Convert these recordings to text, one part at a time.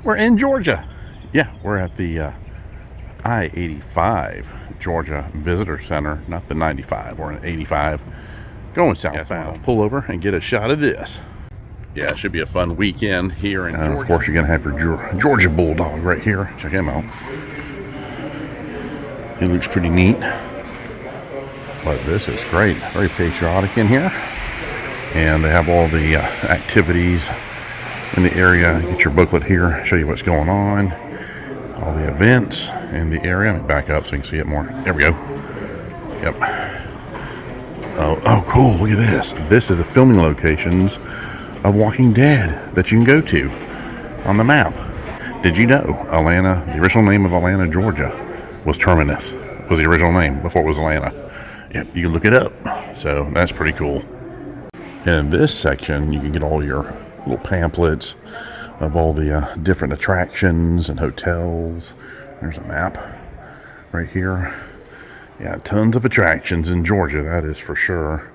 We're in Georgia. Yeah, we're at the I-85 Georgia Visitor Center, not the 95. We're in 85, going southbound. Pull over and get a shot of this. Yeah, it should be a fun weekend here in Georgia. Of course, you're going to have your Georgia Bulldog right here. Check him out. He looks pretty neat. But this is great. Very patriotic in here. And they have all the activities in the area. Get your booklet here, show you what's going on. All the events in the area. Let me back up so you can see it more. There we go. Yep. Oh, cool. Look at this. This is the filming locations of Walking Dead that you can go to on the map. Did you know Atlanta, the original name of Atlanta, Georgia, was Terminus? Was the original name before it was Atlanta. Yep, you can look it up. So that's pretty cool. And in this section, you can get all your little pamphlets of all the different attractions and hotels. There's a map right here. Yeah, tons of attractions in Georgia, that is for sure.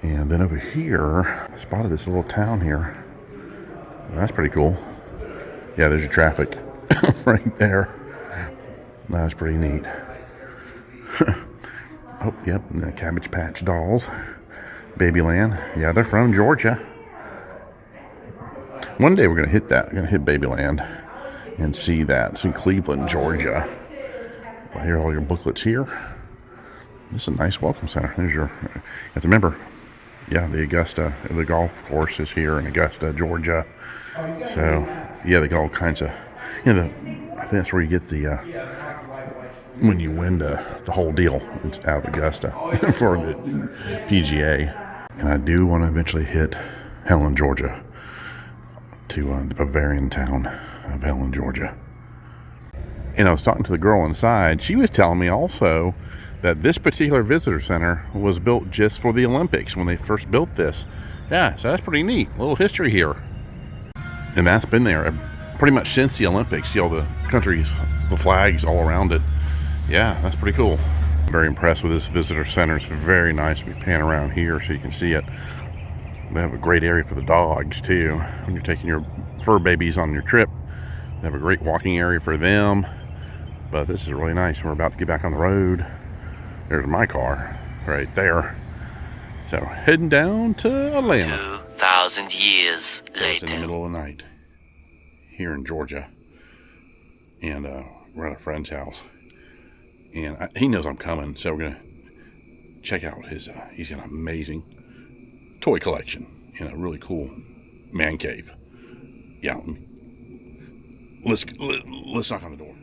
And then over here, I spotted this little town here. That's pretty cool. Yeah, there's your traffic right there. That's pretty neat. Oh, yep, and the Cabbage Patch Dolls. Babyland. Yeah, they're from Georgia. One day we're going to hit that. We're going to hit Babyland and see that. It's in Cleveland, Georgia. Well, here are all your booklets here. This is a nice welcome center. There's your, you have to remember, yeah, the Augusta, the golf course is here in Augusta, Georgia. So, yeah, they got all kinds of, I think that's where you get the, when you win the whole deal. It's out of Augusta for the PGA. And I do want to eventually hit Helen, Georgia, to the Bavarian town of Helen, Georgia. And I was talking to the girl inside. She was telling me also that this particular visitor center was built just for the Olympics when they first built this. Yeah, so that's pretty neat. A little history here. And that's been there pretty much since the Olympics. See all the countries, the flags all around it. Yeah, that's pretty cool. Very impressed with this visitor center. It's very nice. We pan around here so you can see it. They have a great area for the dogs too. When you're taking your fur babies on your trip, they have a great walking area for them. But this is really nice. We're about to get back on the road. There's my car right there. So heading down to Atlanta. 2,000 years later. It's in the middle of the night here in Georgia. And we're at a friend's house. And he knows I'm coming. So we're going to check out his, he's got an amazing toy collection in a really cool man cave. Yeah. Let's knock on the door.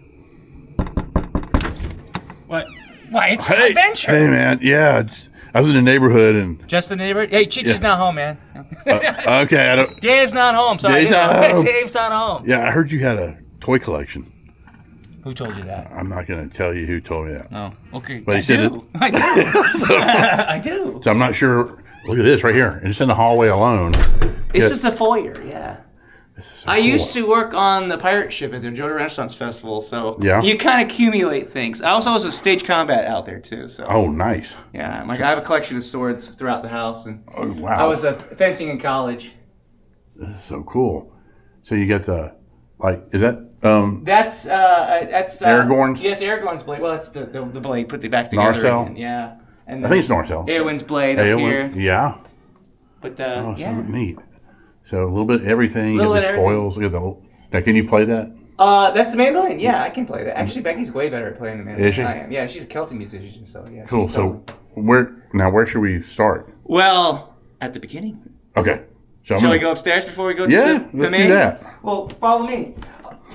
What? Why, it's an adventure. Hey, man. Yeah, I was in the neighborhood and... Just the neighborhood? Hey, Chichi's not home, man. Okay, I don't... Dave's not home. Sorry, Dave's not home. Dave's not home. Yeah, I heard you had a toy collection. Who told you that? I'm not going to tell you who told me that. Oh, okay. But he said it. I do. I do. So I'm not sure. Look at this right here. It's in the hallway alone. This is the foyer, yeah. This is so I cool. used to work on the pirate ship at the Georgia Renaissance Festival, so yeah. You kind of accumulate things. I also was a stage combat out there too, so. Oh, nice. Yeah, I have a collection of swords throughout the house, and oh, wow. I was fencing in college. This is so cool. So you get the, like, is that That's Aragorn's? Yes, Aragorn's blade. Well, that's the blade put back together. Narcel? Again. Yeah. And I think it's Narcel. Eowyn's blade up here. Yeah. But Oh, yeah. so neat. So a little bit of everything. Little Get bit the of foils. Look at the. Now, can you play that? That's the mandolin. Yeah, I can play that. Actually, Becky's way better at playing the mandolin Is she? than I am. Yeah, she's a Celtic musician, so yeah. Cool. So where should we start? Well, at the beginning. Okay. So Shall we go upstairs before we go to the let's main? do that. Well, follow me.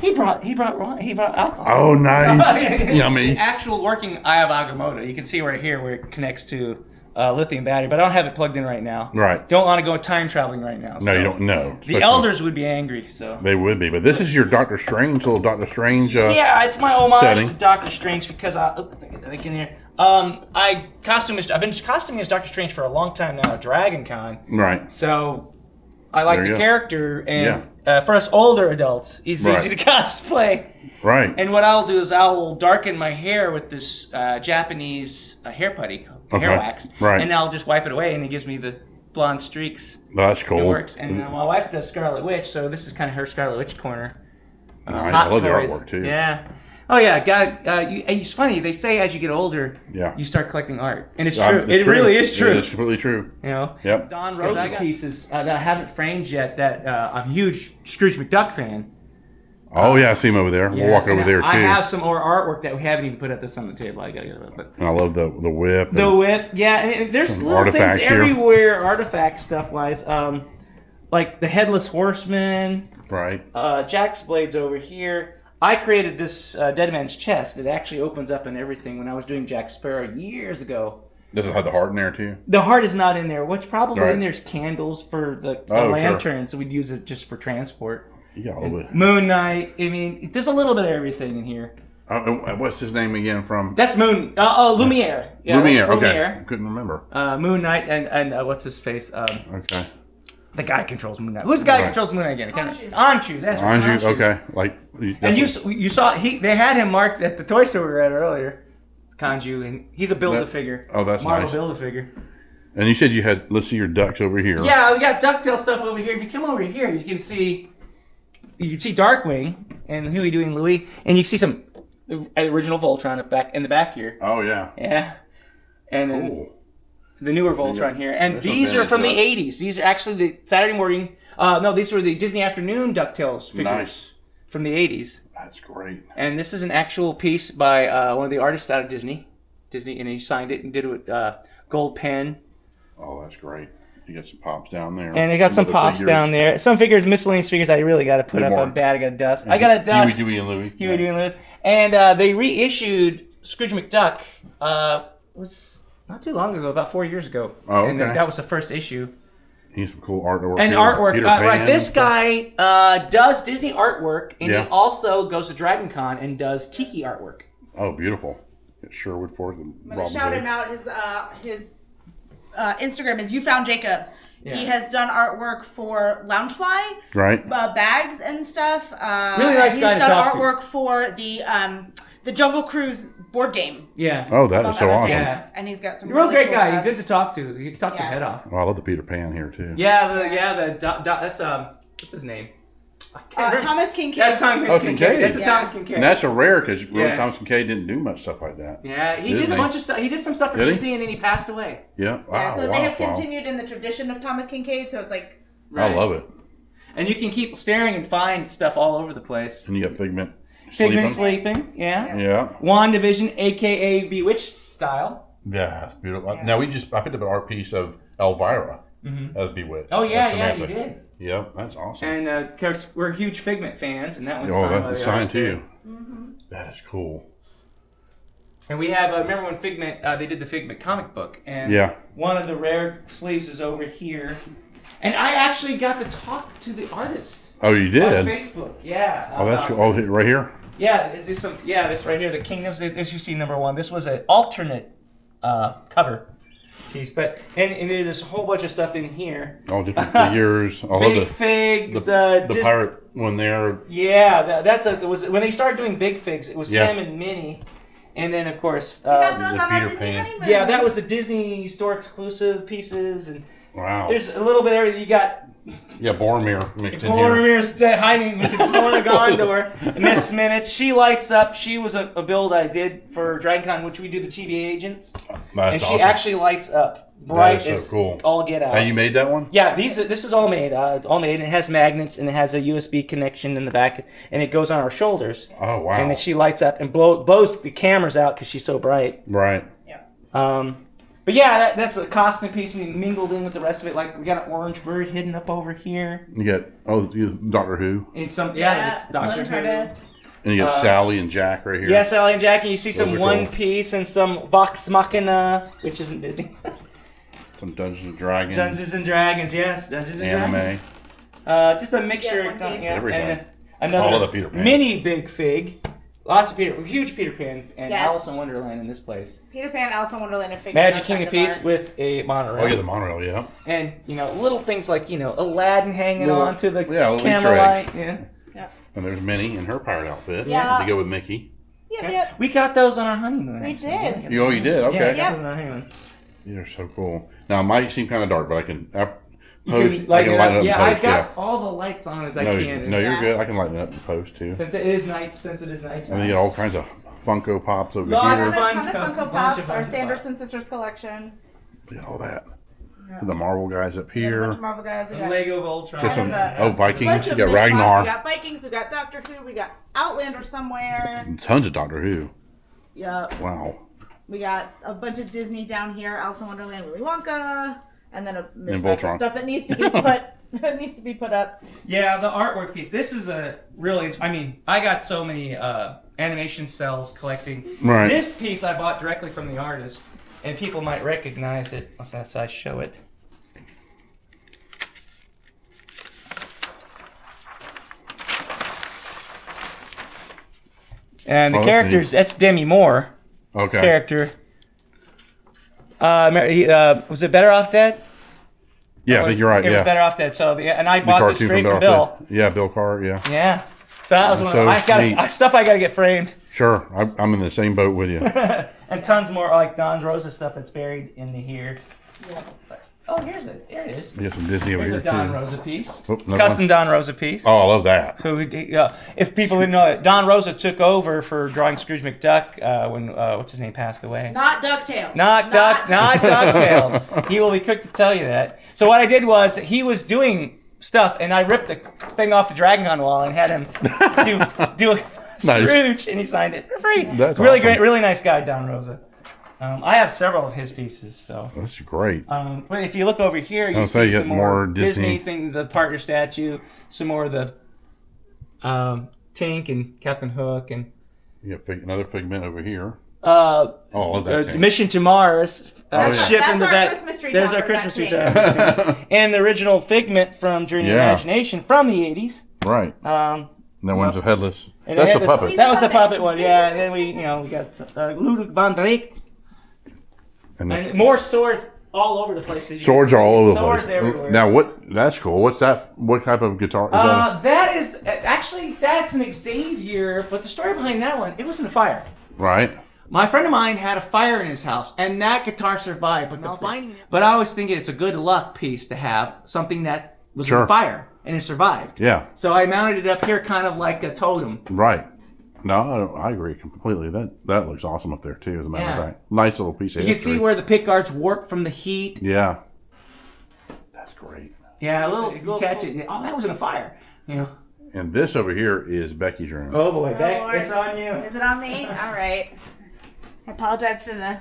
He brought alcohol. Oh, nice. Yummy. The actual working eye of Agamotto. You can see right here where it connects to lithium battery, but I don't have it plugged in right now. Right. Don't want to go time traveling right now. No, you don't know. The elders would be angry, so. They would be, but this is your Doctor Strange, little Doctor Strange. Yeah, it's my homage setting. to Doctor Strange because get that in here. I've been costuming as Doctor Strange for a long time now at Dragon Con. Right. So I like the character, and for us older adults, it's easy to cosplay. Right. And what I'll do is I will darken my hair with this Japanese hair putty, hair wax, and I'll just wipe it away, and it gives me the blonde streaks. That's cool. It works. And my wife does Scarlet Witch, so this is kind of her Scarlet Witch corner. I Hot love the Toys. artwork too. Yeah. Oh yeah, God. It's funny. They say as you get older, you start collecting art, and it's true. It really is true. It's completely true. You know. Yep. Don Rosa pieces that I haven't framed yet. That I'm a huge Scrooge McDuck fan. Oh yeah, I see him over there. We'll walk over there too. I have some more artwork that we haven't even put this on the table. I gotta get it. But and I love the whip. The whip, yeah. And there's little things everywhere, artifact stuff wise. Like the Headless Horseman. Right. Jack's blades over here. I created this Dead Man's Chest. It actually opens up and everything when I was doing Jack Sparrow years ago. Does it have the heart in there too? The heart is not in there. What's probably in there is candles for the lanterns. So we'd use it just for transport. You got a little bit. Moon Knight. I mean, there's a little bit of everything in here. What's his name again from? That's Lumiere. Yeah, Lumiere, okay. Lumiere. Couldn't remember. Moon Knight and what's his face? Okay. The guy controls Moon Knight. Who's the guy who controls Moon Knight again? Anshu. That's right. Anshu, okay. Like, and you saw they had him marked at the toy store we were at earlier. Kanju, and he's a Build-A-Figure. Oh, that's Marvel nice. Build-A-Figure. And you said you had, let's see your ducks over here. Yeah, we got DuckTales stuff over here. If you come over here, you can see Darkwing and Huey, Dewey, and Louie, and you can see some original Voltron in the back here. Oh yeah. Yeah. And cool. The newer Voltron here. And these are from the 80s. These are actually the Saturday morning. These were the Disney Afternoon DuckTales figures. Nice. From the 80s. That's great. And this is an actual piece by one of the artists out of Disney, and he signed it and did it with gold pen. Oh, that's great. You got some pops down there. And they got some pops down there. Some figures, miscellaneous figures I really got to put up. I'm bad. I got to dust. I got to dust. Huey, Dewey, and Louie. Huey, Dewey, and Louie. And they reissued Scrooge McDuck. Was not too long ago, about 4 years ago. Oh, okay. And that was the first issue. He's some cool artwork. And artwork. Right, this guy does Disney artwork, and he also goes to Dragon Con and does Tiki artwork. Oh, beautiful. At Sherwood Forest. I'm going to shout him out. His Instagram is You Found Jacob. Yeah. He has done artwork for Loungefly, right? Bags and stuff. Really nice guy to talk to. He's done artwork for the Jungle Cruise board game. Yeah. Oh, that is so awesome. Yeah. And he's got some. You're a real great guy. Stuff. He's good to talk to. You can talk your head off. Oh, I love the Peter Pan here too. Yeah. That's what's his name? Thomas Kincaid. That's Thomas Kincaid. That's Thomas Kincaid. And that's a rare because Thomas Kincaid didn't do much stuff like that. Yeah, he did a bunch of stuff. He did some stuff for Disney, and then he passed away. Yeah. Wow. So they have continued in the tradition of Thomas Kincaid. So it's like. Right. I love it. And you can keep staring and find stuff all over the place. And you got Figment. Sleeping. Yeah. Yeah. WandaVision, aka Bewitched style. Yeah, it's beautiful. Yeah. Now I picked up an art piece of Elvira as Bewitched. Oh yeah, you did. Yeah, that's awesome. And of course, we're huge Figment fans, and that one's signed to you. Mm-hmm. That is cool. And we have, remember when Figment, they did the Figment comic book, and one of the rare sleeves is over here. And I actually got to talk to the artist. Oh, you did? On Facebook, yeah. Oh, that's cool. Oh, right here? Yeah, this right here, the Kingdoms, issue #1. This was an alternate cover piece, but and there's a whole bunch of stuff in here. All different figures. Big figs. The pirate one there. Yeah, it was when they started doing big figs. It was him and Minnie, and then of course the Peter Pan. Yeah, that was the Disney store exclusive pieces, and there's a little bit of everything. You got. Yeah, Boromir mixed in here. Boromir's hiding with the Corn of Gondor. Miss Minute, she lights up. She was a build I did for Dragon Con, which we do the TVA agents. That's she actually lights up bright. That is so cool. All get out. And you made that one? Yeah, this is all made. And it has magnets, and it has a USB connection in the back, and it goes on our shoulders. Oh, wow. And then she lights up and blows the cameras out because she's so bright. Right. Yeah. But yeah, that's a costume piece we mingled in with the rest of it. Like we got an orange bird hidden up over here. You got Doctor Who. And some it's Doctor Who. And you got Sally and Jack right here. Yeah, Sally and Jack, and you see some One Piece and some Vox Machina, which isn't Disney. Some Dungeons and Dragons. Dungeons and Dragons, yes, Dungeons and Dragons. Just a mixture. Everything. And another all of the Peter Pan. mini big fig. Lots of huge Peter Pan and Alice in Wonderland in this place. Peter Pan, Alice in Wonderland, and Magic Kingdom piece with a monorail. Oh yeah, the monorail, yeah. And little things like Aladdin hanging on to the camera light. Yeah. And there's Minnie in her pirate outfit. Yeah. To go with Mickey. Yep. We got those on our honeymoon. We did. You did? Okay. Yeah, we got those on our honeymoon. These are so cool. Now, it might seem kind of dark, but I can. Post. You can lighten it up. in Yeah, I've post, got all the lights on as I can. No, you're good. I can lighten it up in post too. Since it is night And then time. you got all kinds of Funko Pops over Lots here. of There's fun. a ton of Funko Bunch of Pops, our Funko Sanderson Pops. Sisters collection. Look at all that. Yeah. The Marvel guys up We got a bunch here. of Marvel guys. We got Lego Voltron. Got some, a Vikings. bunch You of got mishmash. Ragnar. We got Vikings. We got Doctor Who. We got Outlander somewhere. And tons of Doctor Who. Yep. Wow. We got a bunch of Disney down here. Alice in Wonderland, Willy Wonka, and then a And mishmash Voltron. of stuff that needs to be put needs to be put up. Yeah, the artwork piece. This is a really. I mean, I got so many animation cells collecting. Right. This piece I bought directly from the artist, and people might recognize it as I show it. And the Oh, that's characters, that's Demi Moore. Okay. Character. Was it Better Off Dead? Yeah, I think you're right. It was Yeah. Better Off Dead. So and I The bought this cartoon straight from Bill. Bill. Yeah, Bill Carr. Yeah. Yeah. So that was one of So I got neat. stuff I got to get framed. Sure. I'm in the same boat with you. And tons more like Don Rosa stuff that's buried into here. Oh, here's it. There it is. You got some Disney over Here's here a Don too. Rosa piece. Oh, another Custom one? Don Rosa piece. Oh, I love that. So if people didn't know that, Don Rosa took over for drawing Scrooge McDuck when what's his name passed away. Not DuckTales. Not DuckTales. He will be quick to tell you that. So what I did was he was doing stuff, and I ripped the thing off the Dragon Con wall and had him do a Scrooge, and he signed it for free. That's really awesome. great, really nice guy, Don Rosa. I have several of his pieces, so. That's great. But if you look over here, you I'll say see you some got more more Disney Disney. thing, the partner statue, some more of the Tink and Captain Hook, and You got another Figment over here. uh, Oh, I love that tank. Mission to Mars. Oh, yeah. Shipping That's the our back. Christmas tree There's our topper, Christmas tree that topper, too. And the original Figment from Journey of Yeah. Imagination from the 80s. Right. Um, And that one's a headless. and That's it the had puppet. this- That was the puppet one, yeah. And then we got Ludwig van Drake. And And this- more swords all over the place. as you swords can are see. all over the Swords place. everywhere. Now, that's cool. What's that? What type of guitar is that? That is actually that's an Xavier, but the story behind that one, it wasn't a fire. Right. My friend of mine had a fire in his house, and that guitar survived. But I always think it's a good luck piece to have something that was Sure. on fire and it survived. Yeah. So I mounted it up here, kind of like a totem. Right. No, I agree completely. That looks awesome up there too. As a matter Yeah. of fact, nice little piece of You can history. see where the pick guards warped from the heat. Yeah. That's great. Yeah, a little. You catch it. Oh, that wasn't a fire. You know. And this over here is Becky's room. Oh boy, Lord. it's on you. Is it on me? All right. I apologize for the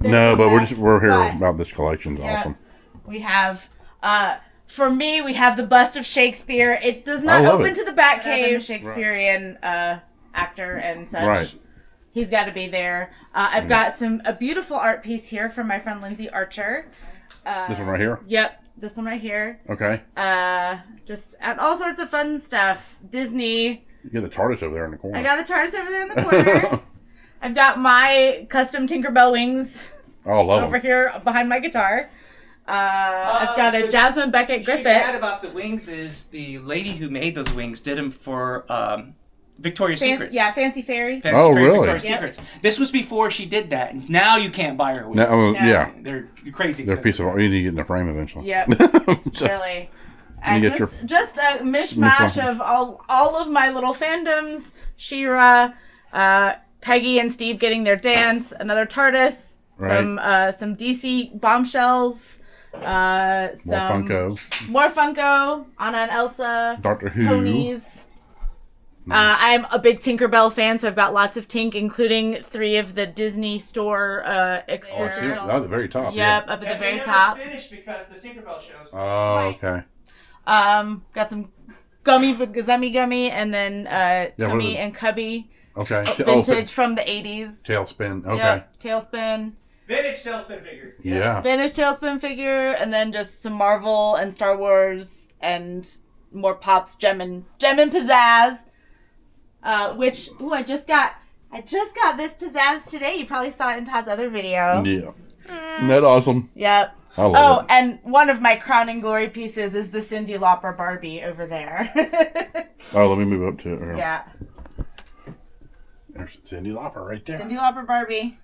No, but mess, we're here but about this collection's Yeah. awesome. We have, for me, we have the bust of Shakespeare. It does not I love open it. to the Batcave. Shakespearean actor and such. Right. He's got to be there. I've got a beautiful art piece here from my friend Lindsay Archer. This one right here. Yep, this one right here. Okay. Just and all sorts of fun stuff. Disney. You get the TARDIS over there in the corner. I got the TARDIS over there in the corner. I've got my custom Tinkerbell wings Oh, love over them. here behind my guitar. I've got a the- Jasmine Beckett What's Griffith. bad about the wings is the lady who made those wings did them for Victoria's Secrets. Yeah, Fancy Fairy. Fancy Oh, Fairy really? Victoria's Yep. Secrets. This was before she did that. Now you can't buy her wings. No, Yeah. yeah. They're crazy They're a expensive. piece of art. You need to get in the frame eventually. Yep, So- really. And get just a mishmash of all of my little fandoms. She-Ra, Peggy and Steve getting their dance, another TARDIS, Right. some DC bombshells, more Funko, Anna and Elsa, Doctor Who. ponies. I'm a big Tinkerbell fan, so I've got lots of Tink, including 3 of the Disney Store exclusive. See, at the very top. Yep, up at the very top. Finished because the Tinkerbell shows. Oh, okay. Got some gummy, and then what Tummy is it? and Cubby. Okay. Vintage from the 80s. Tailspin. Okay. Yep, Tailspin. Vintage Tailspin figure. Yeah. Vintage Tailspin figure, and then just some Marvel and Star Wars and more Pops, Gem and Pizzazz. Which I just got this Pizzazz today. You probably saw it in Todd's other video. Yeah. Isn't that awesome? Yep. I love it. And one of my crowning glory pieces is the Cyndi Lauper Barbie over there. Oh, let me move up to it. Here. Yeah. There's Cyndi Lauper right there. Cyndi Lauper Barbie.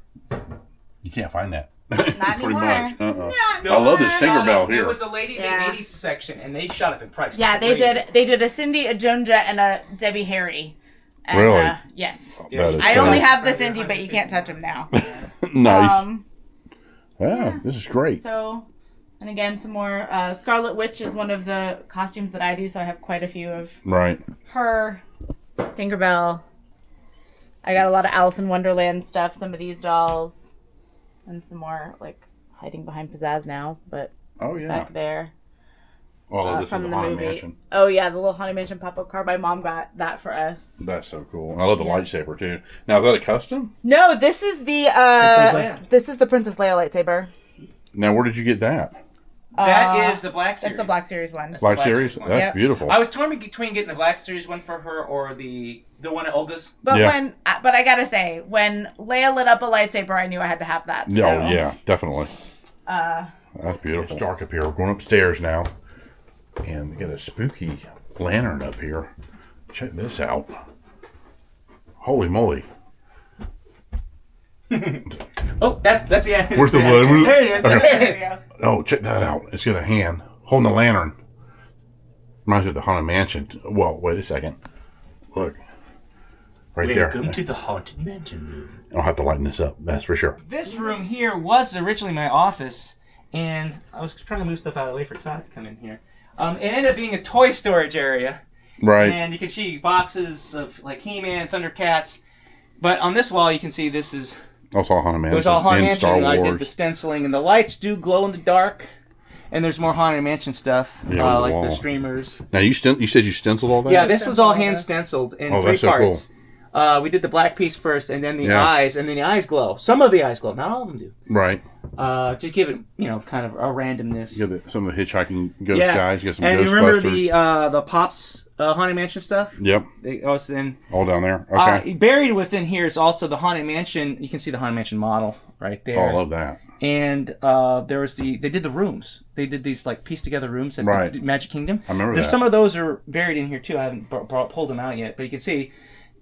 You can't find that. Not Pretty anymore. much. Not I love this anymore. Tinkerbell There here. was a lady in the 80s section, and they shot up in price. Yeah, they Crazy. did. They did a Cindy, a Jonja, and a Debbie Harry. And, Really? Yes. Yeah, That is I cool. only have the Cindy, but you can't touch them now. Nice. Um, Yeah, this is great. So, and again, some more. Scarlet Witch is one of the costumes that I do, so I have quite a few of Right. her. Tinkerbell. I got a lot of Alice in Wonderland stuff, some of these dolls, and some more, like, hiding behind Pizzazz now, but Oh, yeah. back there. Oh, this is From the the Haunted movie. Mansion. Oh, yeah, the little Haunted Mansion pop-up car. My mom got that for us. That's so cool. And I love the lightsaber, too. Now, is that a custom? No, this is the, Princess Leia. this is the Princess Leia lightsaber. Now, where did you get that? That is the Black Series. That's the Black Series one. That's Black the Series? one. That's Yep. beautiful. I was torn between getting the Black Series one for her or the one at Olga's. But Yeah. but I gotta say, when Leia lit up a lightsaber, I knew I had to have that. So, Oh, yeah, definitely. Uh, That's beautiful. It's dark up here. We're going upstairs now. And we got a spooky lantern up here. Check this out. Holy moly. Oh, that's yeah. Where's the yeah. one? There it is. Okay. there we go. Oh, check that out. It's got a hand holding the lantern. Reminds me of the Haunted Mansion. Well, wait a second. Look. Right there. Welcome to the Haunted Mansion room. I'll have to lighten this up. That's for sure. This room here was originally my office, and I was trying to move stuff out of the way for Todd to come in here. It ended up being a toy storage area, Right. and you can see boxes of like He-Man, Thundercats. But on this wall, you can see this is Also all Haunted Mansion. it was all Haunted and Mansion. Star And I Wars. did the stenciling, and the lights do glow in the dark. And there's more Haunted Mansion stuff, Yeah, on the like wall. the streamers. Now, you said you stenciled all that? Yeah, this was all hand stenciled in Oh, three that's so parts. We did the black piece first, and then the Yeah. eyes, and then the eyes glow. Some of the eyes glow, not all of them do. Right. To give it, kind of a randomness. You got some of the hitchhiking ghost Yeah. guys. You got some And Ghostbusters. you remember the Pops Haunted Mansion stuff? Yep. Also in All down there. Okay. buried within here is also the Haunted Mansion. You can see the Haunted Mansion model right there. Oh, I love that. And there was they did the rooms. They did these like pieced together rooms at Right. the Magic Kingdom. I remember There's that. some of those are buried in here too. I haven't pulled them out yet, but you can see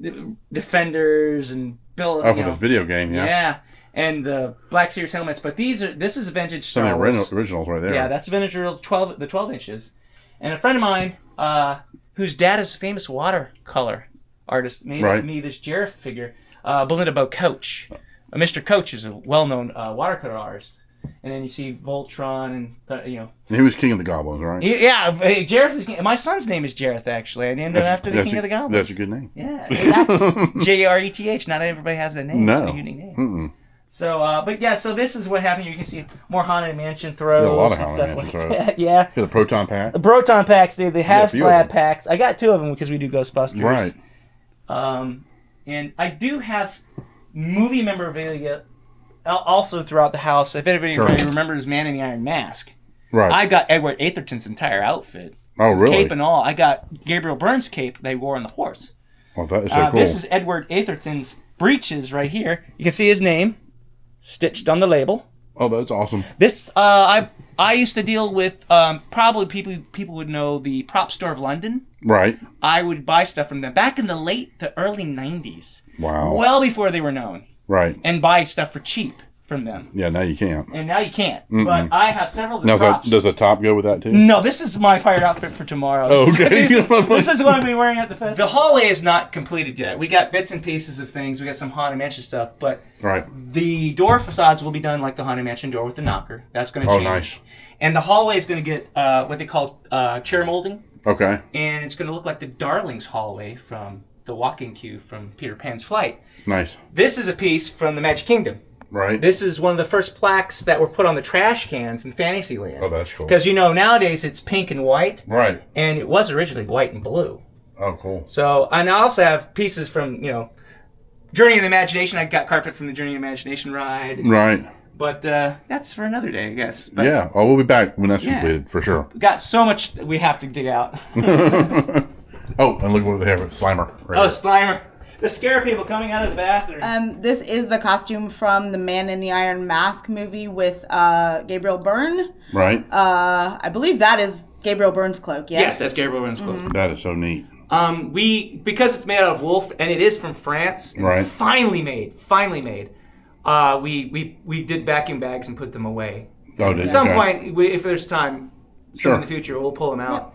the Defenders and Bill. Oh, for the video game, yeah. Yeah, and the Black Series helmets. But this is vintage Some Star of the Wars. originals right there. Yeah, that's vintage real 12 inches. And a friend of mine, whose dad is a famous watercolor artist, made Right. me this Jareth figure, Belinda Bo Coach. Mr. Coach is a well-known watercolor artist. And then you see Voltron and And he was King of the Goblins, right? yeah, Jareth was king. My son's name is Jareth actually. I named him after the King of the Goblins. That's a good name. Yeah, exactly. Jareth. Not everybody has that name. It's No. a unique name. Mm-mm. So, but yeah, so this is what happened. You can see more Haunted Mansion throws Yeah, a lot of and Haunted stuff Mansion like throws. that. Yeah. Yeah, the proton pack. The Proton packs, the a few of Hasblad them. packs. I got 2 of them because we do Ghostbusters. Right. And I do have movie memorabilia also throughout the house. If anybody Sure. remembers Man in the Iron Mask, Right. I got Edward Atherton's entire outfit. Oh, really? Cape and all. I got Gabriel Byrne's cape they wore on the horse. Well, that is so cool. This is Edward Atherton's breeches right here. You can see his name stitched on the label. Oh, that's awesome. This I used to deal with probably people would know the Prop Store of London. Right. I would buy stuff from them back in the late to early 90s. Wow. Well before they were known. Right. And buy stuff for cheap from them. Yeah, now you can't. And now you can't. But I have several of the Now, props. does the top go with that, too? No, this is my pirate outfit for tomorrow. Oh, okay. This is what I'm be wearing at the festival. The hallway is not completed yet. We got bits and pieces of things. We got some Haunted Mansion stuff, but Right. the door facades will be done like the Haunted Mansion door with the knocker. That's going to change. Oh, nice. And the hallway is going to get what they call chair molding, Okay. and it's going to look like the Darlings hallway from the walking queue from Peter Pan's Flight. Nice. This is a piece from the Magic Kingdom. Right. This is one of the first plaques that were put on the trash cans in Fantasyland. Oh, that's cool. Because nowadays it's pink and white, Right. and it was originally white and blue. Oh, cool. So, and I also have pieces from, Journey of the Imagination. I got carpet from the Journey of the Imagination ride. Right. But that's for another day, I guess. But Yeah. Oh, we'll be back when that's Yeah. completed, for sure. got so much we have to dig out. Oh, and look what they have. Slimer. Right Oh, here. Slimer. The scare people coming out of the bathroom. This is the costume from the Man in the Iron Mask movie with Gabriel Byrne. Right. I believe that is Gabriel Byrne's cloak, yes? Yes, that's Gabriel Byrne's cloak. That is so neat. Because it's made out of wolf and it is from France. And Right. Finally made. we did vacuum bags and put them away. Oh, At some point, if there's time, Sure. in the future, we'll pull them out.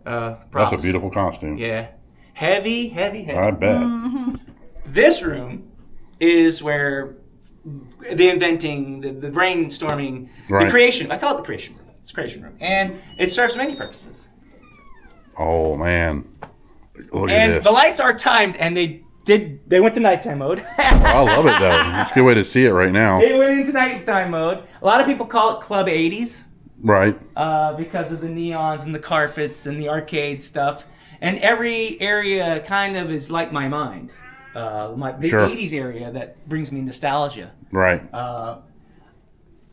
That's Props. a beautiful costume. Yeah, heavy. I bet. This room is where the inventing, the brainstorming, Right. the creation. I call it the creation room. It's a creation room, and it serves many purposes. Oh man, look at And this. the lights are timed, and they went to nighttime mode. I love it though. It's a good way to see it right now. They went into nighttime mode. A lot of people call it Club 80s Right. because of the neons and the carpets and the arcade stuff. And every area kind of is like my mind. The Sure. 80s area that brings me nostalgia. Right.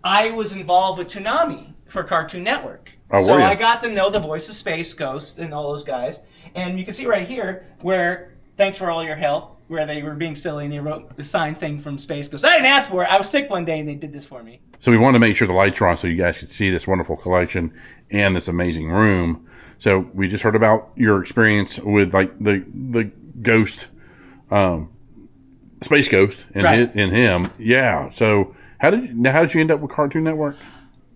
I was involved with Toonami for Cartoon Network. Oh, so were you? I got to know the voice of Space Ghost and all those guys. And you can see right here where, thanks for all your help, where they were being silly and they wrote the signed thing from Space Ghost. I didn't ask for it. I was sick one day and they did this for me. So we wanted to make sure the lights were on so you guys could see this wonderful collection and this amazing room. So we just heard about your experience with like the ghost, Space Ghost and Right. him. Yeah. So how did you end up with Cartoon Network?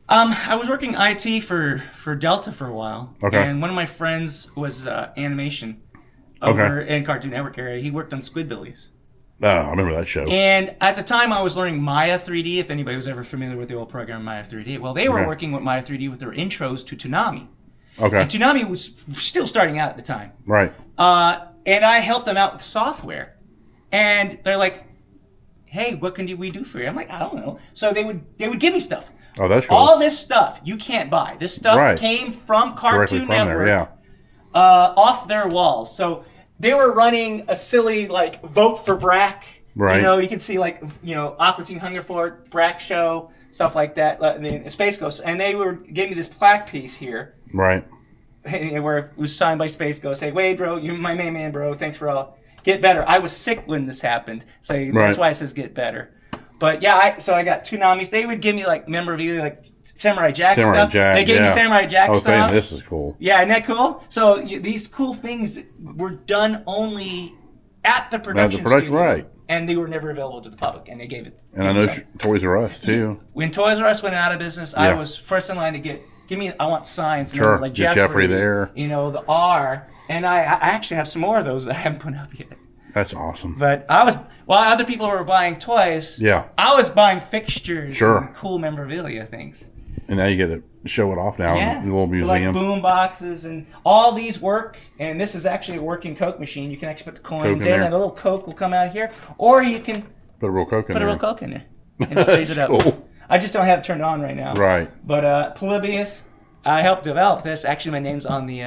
I was working IT for Delta for a while. Okay. And one of my friends was animation over in Cartoon Network area. He worked on Squidbillies. Oh, I remember that show. And at the time, I was learning Maya 3D, if anybody was ever familiar with the old program Maya 3D. Well, they were Okay. working with Maya 3D with their intros to Toonami. Okay. And Toonami was still starting out at the time. Right. And I helped them out with software. And they're like, hey, what can we do for you? I'm like, I don't know. So they would give me stuff. Oh, that's cool. All this stuff you can't buy. This stuff Right. came from Directly Cartoon from Network. there, yeah. Off their walls. So they were running a silly like vote for Brack. Right. You know, you can see like Aqua Teen Hunger for It, Brack show, stuff like that. The Space Ghost, and they gave me this plaque piece here, Right. where it was signed by Space Ghost. Hey, Wade, bro, you're my main man, bro. Thanks for all. Get better. I was sick when this happened, so that's Right. why it says get better. But yeah, so I got Toonamis. They would give me like memorabilia, like Samurai Jack Samurai stuff. Jack, They gave me yeah. Samurai Jack I was stuff. saying this is cool. Yeah, isn't that cool? So these cool things were done only at the production studio, right. and they were never available to the public, and they gave it. And I know Toys R Us too. When Toys R Us went out of business, I Yeah. was first in line to give me. I want signs. Sure, Remember, like get Jeffrey there. The R, and I actually have some more of those that I haven't put up yet. That's awesome. But while other people were buying toys, Yeah. I was buying fixtures, Sure. and cool memorabilia things. And now you get to show it off now Yeah, in the little like museum. boom boxes and all these work. And this is actually a working Coke machine. You can actually put the coins in in, there. and a little Coke will come out here, or you can Put a real Coke in put there. a real Coke in there and freeze it up. Cool. I just don't have it turned on right now. Right. But Polybius, I helped develop this. Actually, my name's on the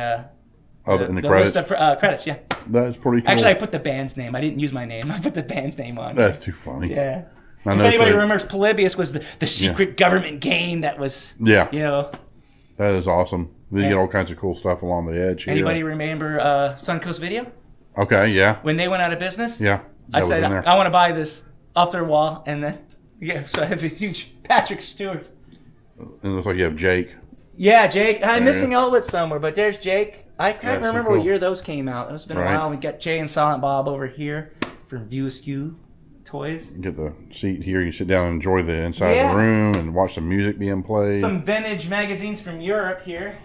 In the credits. list of credits. Yeah. That's pretty cool. Actually, I put the band's name. I didn't use my name. I put the band's name on. That's too funny. Yeah. I If know, anybody so- remembers, Polybius was the secret government game that was, Yeah. That is awesome. You Yeah. get all kinds of cool stuff along the edge here. Anybody remember Suncoast Video? Okay, yeah. When they went out of business? Yeah. I that was said, in there. I want to buy this off their wall, and then, so I have a huge Patrick Stewart. And it looks like you have Jake. Yeah, Jake. I'm Yeah. missing Elwood somewhere, but there's Jake. I can't That's so remember cool. what year those came out. It's been a Right. while. We got Jay and Silent Bob over here from View Askew Toys. You get the seat here. You sit down and enjoy the inside of Yeah. the room and watch some music being played. Some vintage magazines from Europe here,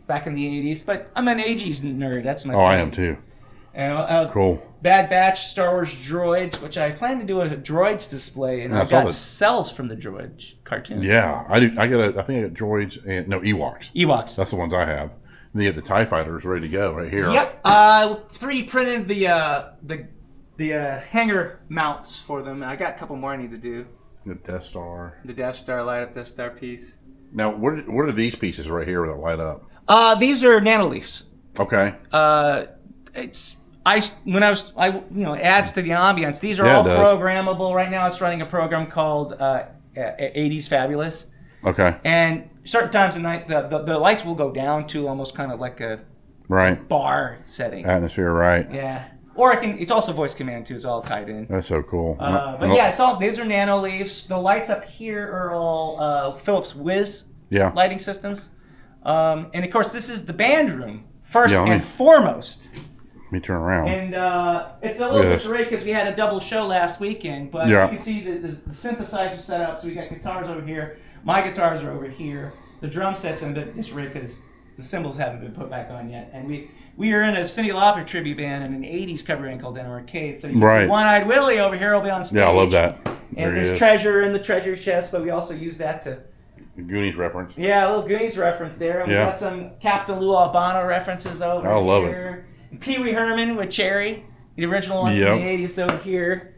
back in the 80s. But I'm an 80s nerd. That's my thing. I am too. Cool. Bad Batch, Star Wars Droids, which I plan to do a Droids display, and Yeah, I I've saw got that. cells from the Droid cartoon. Yeah, I do. I think I got droids and Ewoks. Ewoks. That's the ones I have. And you get the TIE fighters ready to go right here. Yep. 3D printed the hanger mounts for them. I got a couple more I need to do. The Death Star. The Death Star light up Death Star piece. Now, what are these pieces right here that light up? These are nanoliefs. Okay. Adds to the ambience. These are Yeah, it all does. programmable. Right now, it's running a program called 80s Fabulous. Okay. And certain times of night, the lights will go down to almost kind of like a Right. bar setting. Atmosphere, right. Yeah. Or it's also voice command too. It's all tied in. That's so cool. But yeah, these are nano leaves. The lights up here are all Philips Whiz Yeah. lighting systems. And of course, this is the band room first Yeah, and foremost. Let me turn around. And it's a little disarray because we had a double show last weekend, but you can see the synthesizer set up. So we got guitars over here. My guitars are over here. The drum set's in a bit disarray because the cymbals haven't been put back on yet. And we are in a Cyndi Lauper tribute band in an 80s cover band called Denim Arcade. So you can see One-Eyed Willie over here will be on stage. Yeah, I love that. And there's Treasure in the treasure chest, but we also use that to... Goonies reference. Yeah, a little Goonies reference there. And we got some Captain Lou Albano references over here. I love it. And Pee Wee Herman with Cherry, the original one from the 80s over here,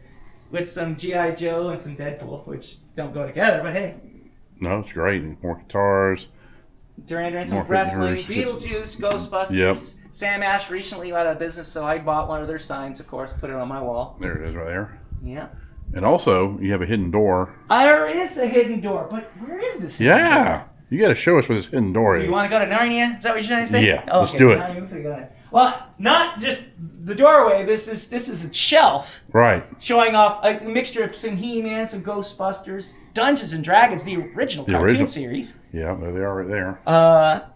with some G.I. Joe and some Deadpool, which don't go together, but hey. No, it's great. More guitars. Duran Duran, some wrestling, Beetlejuice, Ghostbusters. Yep. Sam Ash recently went out of business, so I bought one of their signs, of course, put it on my wall. There it is right there. Yeah. And also, you have a hidden door. There is a hidden door, but where is this hidden door? You got to show us where this hidden door is. You want to go to Narnia? Is that what you're trying to say? Yeah, let's do it. Well, not just the doorway. This is a shelf. Right. Showing off a mixture of some He-Man, some Ghostbusters, Dungeons and Dragons, the original cartoon series. Yeah, there they are right there.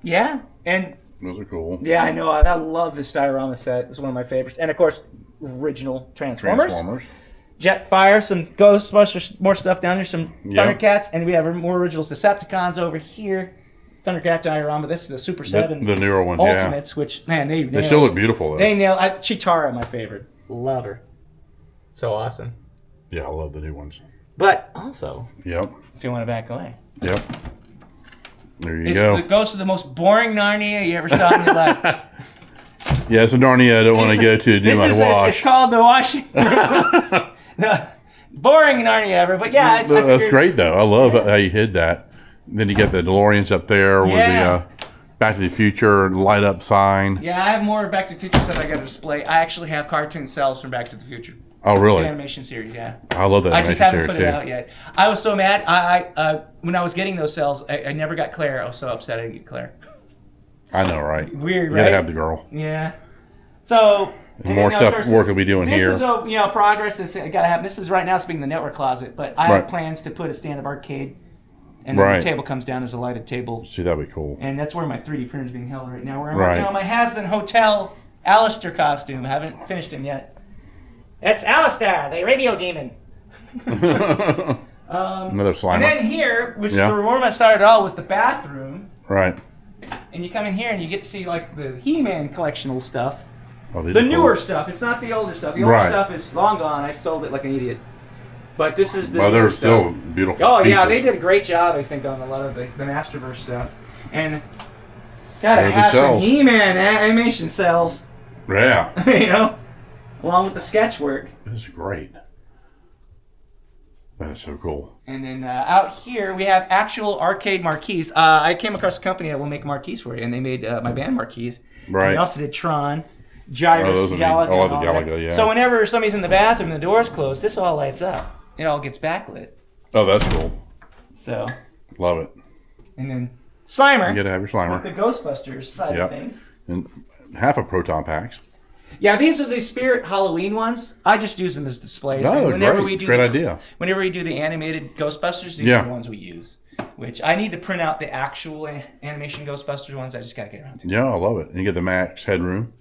Yeah, and those are cool. Yeah, I know. I love this diorama set. It's one of my favorites. And of course, original Transformers. Jetfire, some Ghostbusters, more stuff down there, some Thundercats, and we have more originals. Decepticons over here. Thundercat diorama. This is the Super 7. The newer one, Ultimates, which, man, they still look beautiful, though. They nailed Chitara, my favorite. Love her. So awesome. Yeah, I love the new ones. But also, if you want to back away. There you go. It goes to the most boring Narnia you ever saw in your life. Yeah, it's a Narnia I don't want to go to do my wash. It's called the washing room. Boring Narnia ever, but yeah. That's great, though. I love how you hid that. Then you get the DeLoreans up there with the Back to the Future light up sign. Yeah, I have more Back to the Future stuff I got to display. I actually have cartoon cells from Back to the Future. Oh, really? The animation series, yeah. I love that. I just haven't put it out yet. I was so mad. I when I was getting those cells, I never got Claire. I was so upset I didn't get Claire. I know, right? Weird, you right? gotta have the girl. Yeah. So. And more stuff work we'll be doing here. This is progress. This gotta happen. This is right now. It's being the network closet, but I have plans to put a stand-up arcade. And then the table comes down as a lighted table. See, that'd be cool. And that's where my 3D printer is being held right now. Where I'm working on my Has-Been Hotel Alistair costume. I haven't finished him yet. It's Alistair, the radio demon. Another Slimer. And then here, which the room I started all was the bathroom. Right. And you come in here and you get to see like the He-Man collectional stuff. Oh, the newer stuff. It's not the older stuff. The older stuff is long gone. I sold it like an idiot. But this is the they're still beautiful pieces. Yeah, they did a great job, I think, on a lot of the Masterverse stuff. And gotta have some He-Man animation cells. Yeah. Along with the sketch work. This is great. That is so cool. And then out here, we have actual arcade marquees. I came across a company that will make marquees for you, and they made my band marquees. Right. And they also did Tron, Gyrus, Galaga. The Galaga, yeah. So whenever somebody's in the bathroom and the door's closed, this all lights up. It all gets backlit. Oh, that's cool. So. Love it. And then Slimer. You gotta have your Slimer. With the Ghostbusters side of things. And half of Proton Packs. Yeah, these are the Spirit Halloween ones. I just use them as displays. Oh, great idea. Whenever we do the animated Ghostbusters, these are the ones we use. Which I need to print out the actual animation Ghostbusters ones. I just gotta get around to. Yeah, I love it. And you get the Max Headroom.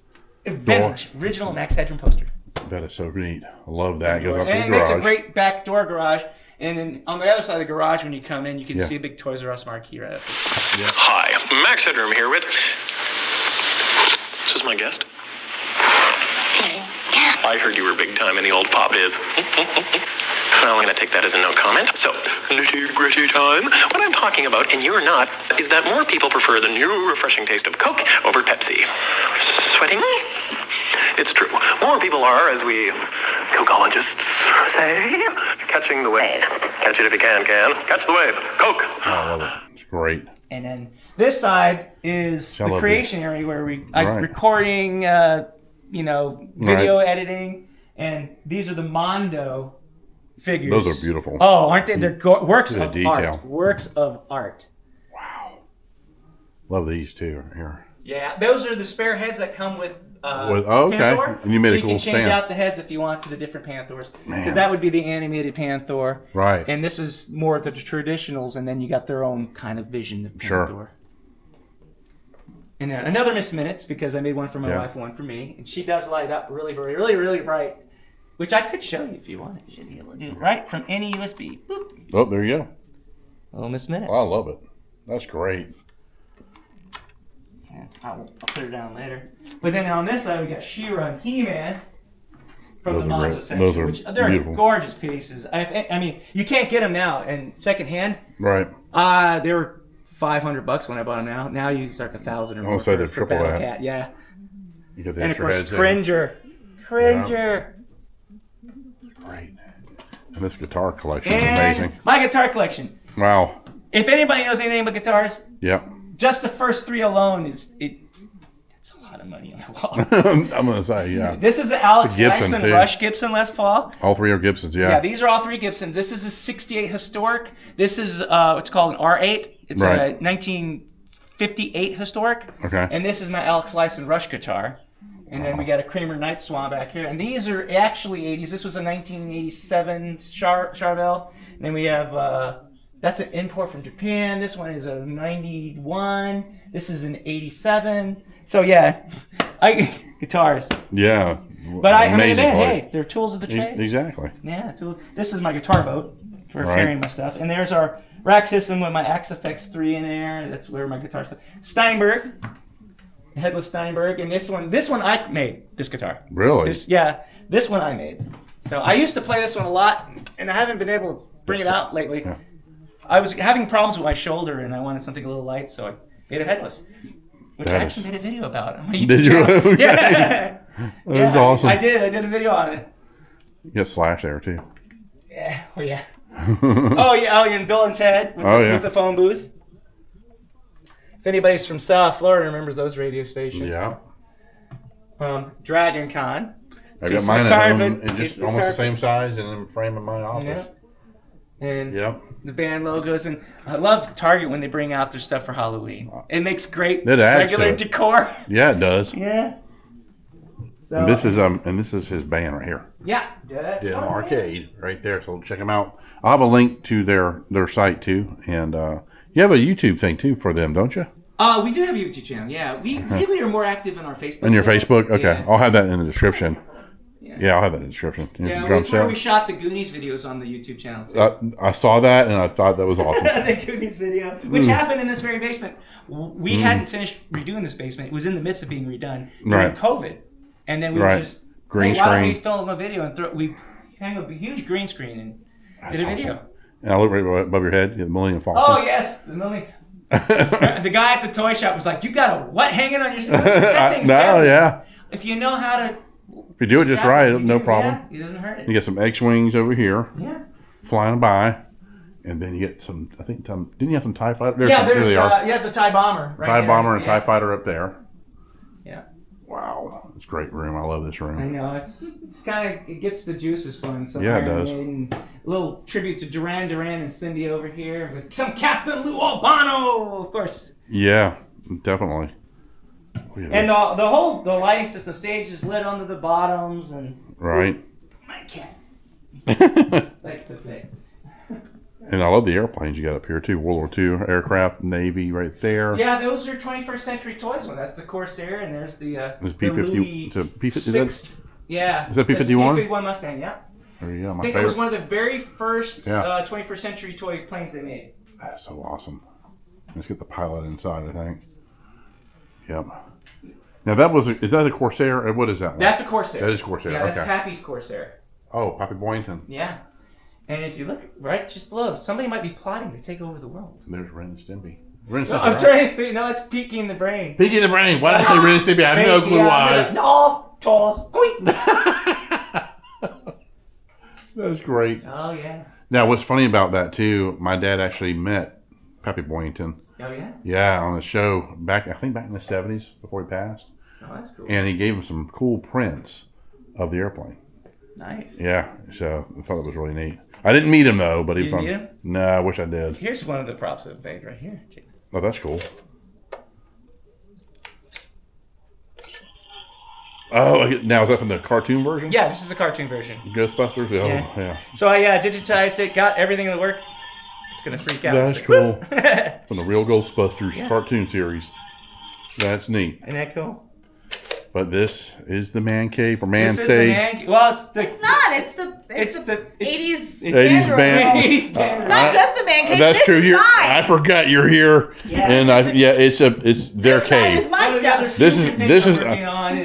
Vintage, original Max Headroom poster. That is so neat. I love that. It goes up to and the garage. It makes a great back door garage. And then on the other side of the garage, when you come in, you can see a big Toys R Us marquee right up there. Hi, Max Headroom here with... This is my guest. I heard you were big time in the old pop is. Well, I'm going to take that as a no comment. So, nitty-gritty time. What I'm talking about, and you're not, is that more people prefer the new refreshing taste of Coke over Pepsi. Sweating? It's true. More people are, as we Cokeologists say, catching the wave. Catch it if you can. Catch the wave. Coke. Oh, I love it. It's great. And then this side is the creation area where we recording, video editing, and these are the Mondo figures. Those are beautiful. Oh, aren't they? They're works of detail. art. Works of art. Wow. Love these too here. Yeah, those are the spare heads that come with okay. Panther. And you made so a cool you can change stand. out the heads if you want to the different Panthers. Because that would be the animated Panther. Right. And this is more of the traditionals, and then you got their own kind of vision of Panther. Sure. And another Miss Minutes, because I made one for my wife and one for me. And she does light up really, really, really, really bright, which I could show you if you want. You should be able to do it right from any USB. Boop. Oh, there you go. Little Miss Minutes. Oh, I love it. That's great. Yeah, I'll put her down later. But then on this side, we got She-Ra and He-Man from Those the are manga great. section, Those are which they're beautiful. gorgeous pieces. I mean, you can't get them now. And secondhand, Right. they were $500 when I bought them now. Now you start 1,000 or more. say they're for triple Battle that. Cat. Yeah. You got the And of extra course, heads in. Cringer. Great. And this guitar collection is And amazing. my guitar collection. Wow. If anybody knows anything about guitars, Yep. just the first 3 alone it's a lot of money on the wall. I'm going to say, yeah. This is an Alex Gibson, Dyson too. Rush Gibson Les Paul. All 3 are Gibsons, Yeah, these are all 3 Gibsons. This is a 68 historic. This is what's called an R8. It's Right. a 1958 historic. Okay. And this is my Alex Dyson Rush guitar. And then we got a Kramer Night Swan back here. And these are actually 80s. This was a 1987 Charvel. And then we have, that's an import from Japan. This one is a 91. This is an 87. So yeah, guitars. Yeah. But I mean, Amazing man, place. hey, they're tools of the trade. Exactly. Yeah, this is my guitar boat for Right. carrying my stuff. And there's our rack system with my Axe FX 3 in there. That's where my guitar stuff. Steinberg, headless Steinberg, and this one I made. This guitar. Really? This one I made. So I used to play this one a lot, and I haven't been able to bring it out lately. Yeah. I was having problems with my shoulder, and I wanted something a little light, so I made it headless. Which I actually made a video about on my YouTube Did you? channel. Okay. Yeah. That's awesome. I did a video on it. You got Slash there, too. Yeah. Oh yeah. Oh yeah. And Bill and Ted with the phone booth. If anybody's from South Florida remembers those radio stations. Yeah. Dragon Con. I got Piece of mine at carpet, home, and piece just of almost the carpet. same size, and in the frame in my office. Yeah. And Yep. the band logos, and I love Target when they bring out their stuff for Halloween. It makes great It adds to regular it. decor. Yeah, it does. Yeah. So, And this is his band right here. Yeah. That's Denim right. Arcade right there. So check them out. I'll have a link to their site too, and you have a YouTube thing too for them, don't you? We do have a YouTube channel. Yeah, we really are more active in our Facebook. In your world. Facebook? Okay, Yeah. I'll have that in the description. Yeah. Yeah, I'll have that in the description. Yeah, Drum it's where set. we shot the Goonies videos on the YouTube channel too. I saw that and I thought that was awesome. The Goonies video, which happened in this very basement. We hadn't finished redoing this basement. It was in the midst of being redone during Right. COVID. And then we were Right. just, Green hey, why don't we screen. film a video and we hang a huge green screen and did a video. Awesome. And I look right above your head. You get the Millennium Falcon. Oh, yes. The guy at the toy shop was like, you got a what hanging on your ceiling? That thing's no, heavy. yeah. If you know how to... If you do it just right, no problem. Yeah, it doesn't hurt it. You get some X-wings over here Yeah. flying by, and then you get some. I think didn't you have some TIE fighter? There a TIE bomber. Right TIE there. bomber and Yeah. TIE fighter up there. Yeah. Wow, it's a great room. I love this I room. know it's kind of it gets the juices flowing. So Yeah, it Iron does. Maiden, a little tribute to Duran Duran and Cindy over here with some Captain Lou Albano, of course. Yeah, definitely. And the lighting system, stage is lit onto the bottoms, and Right. my cat And likes to play. I love the airplanes you got up here too. World War II aircraft, Navy right there. Yeah, those are 21st century toys. One that's the Corsair, and there's the There's the P-50 Louis to P-50. Is sixth. Yeah. Is that that's P-51? P-51 Mustang. Yeah. There you go. I My think it was favorite. one of the very first Yeah. 21st century toy planes they made. That's so awesome. Let's get the pilot inside. I think. Yep. Now is that a Corsair or what is that one? That's a Corsair. That is Corsair. Yeah, that's Okay. Pappy's Corsair. Oh, Poppy Boynton. Yeah. And if you look right just below, somebody might be plotting to take over the world. There's Ren and Stimpy. Ren and No, Stimpy, I'm right? trying to say, no, it's peeking the brain. Pinky the brain. Why did I say Ren and Stimpy? I have no clue why. No, toss. Squeak. That's great. Oh, yeah. Now, what's funny about that too? My dad actually met Pappy Boynton. Oh, yeah? Yeah, on a show back in the 70s before he passed, Oh, that's cool. and he gave him some cool prints of the airplane. Nice. Yeah, so I thought it was really neat. I didn't meet him though, but he You was didn't meet him? No, I wish I did. Here's one of the props I've made right here. Oh, that's cool. Oh, now is that from the cartoon version? Yeah, this is the cartoon version. Ghostbusters? Oh, Yeah. yeah. So I digitized it, got everything to work. It's going to freak out. That's It's cool. like, From the real Ghostbusters Yeah. cartoon series. That's neat. Isn't that cool? But this is the man cave or man This stage. is the man. Well, it's the. It's not. It's the 80s. It's 80s band. 80s band. Not just the man cave. That's this true. is You're, mine. I forgot you're here, Yeah. and it's their This side cave. is my One of the other stuff. This is- future things this I'm is- working on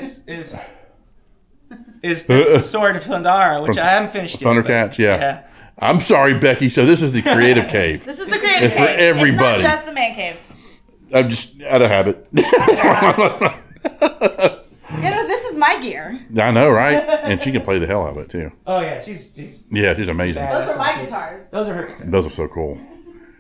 is the Sword of Thundara, which I haven't finished yet. Thundercats, but- yeah. I'm sorry, Becky. So this is the creative cave. This is the creative It's for cave. everybody. It's not just the man cave. I'm just out of habit. You know, this is my gear. I know, right? And she can play the hell out of it too. Oh yeah, she's Yeah, she's amazing. bad. Those are my guitars. Those are her guitars. Those are so cool.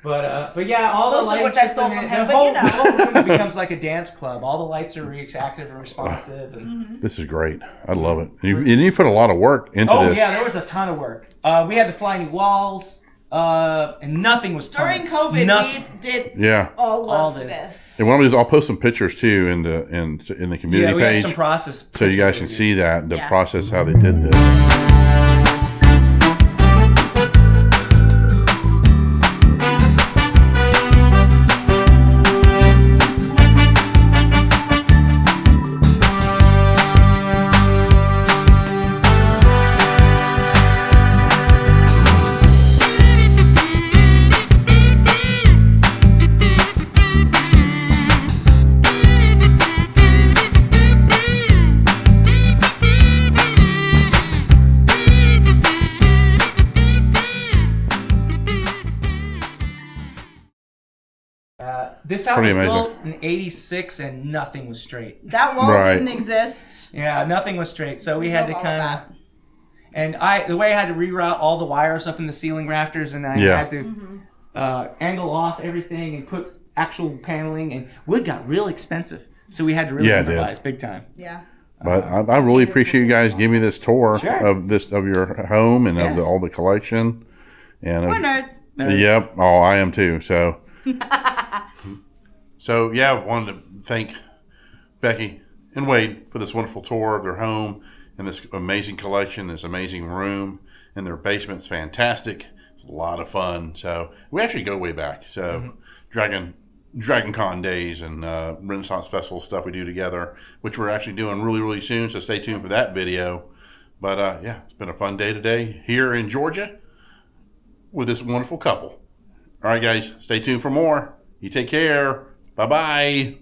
But yeah, all Most the of lights which I stole from him, the but whole, you know. the whole room becomes like a dance club. All the lights are reactive and responsive. And, This is great. I love it. And you put a lot of work into oh this. yeah, there was a ton of work. We had to fly new walls, and nothing was During permanent. COVID, Nothing. we did Yeah. all All of this. this. And what I'll post some pictures too in the community Yeah, we had page, some process. so you guys can pictures see that the Yeah. process how they did this. This house Pretty was amazing. built in '86, and nothing was straight. That wall Right. didn't exist. Yeah, nothing was straight. So we had to Built all kind of of. that. And the way I had to reroute all the wires up in the ceiling rafters, and I Yeah. had to angle off everything and put actual paneling, and wood got real expensive, so we had to really Yeah, it did. improvise big time. Yeah. But I really appreciate you guys giving me this tour Sure. of your home and of Yes. all the collection. And We're nerds. Yep. Oh, I am too. So. So yeah, I wanted to thank Becky and Wade for this wonderful tour of their home and this amazing collection, this amazing room, and their basement's fantastic. It's a lot of fun. So we actually go way back. So Dragon Con days and Renaissance Festival stuff we do together, which we're actually doing really, really soon. So stay tuned for that video. But yeah, it's been a fun day today here in Georgia with this wonderful couple. All right, guys, stay tuned for more. You take care. Bye-bye.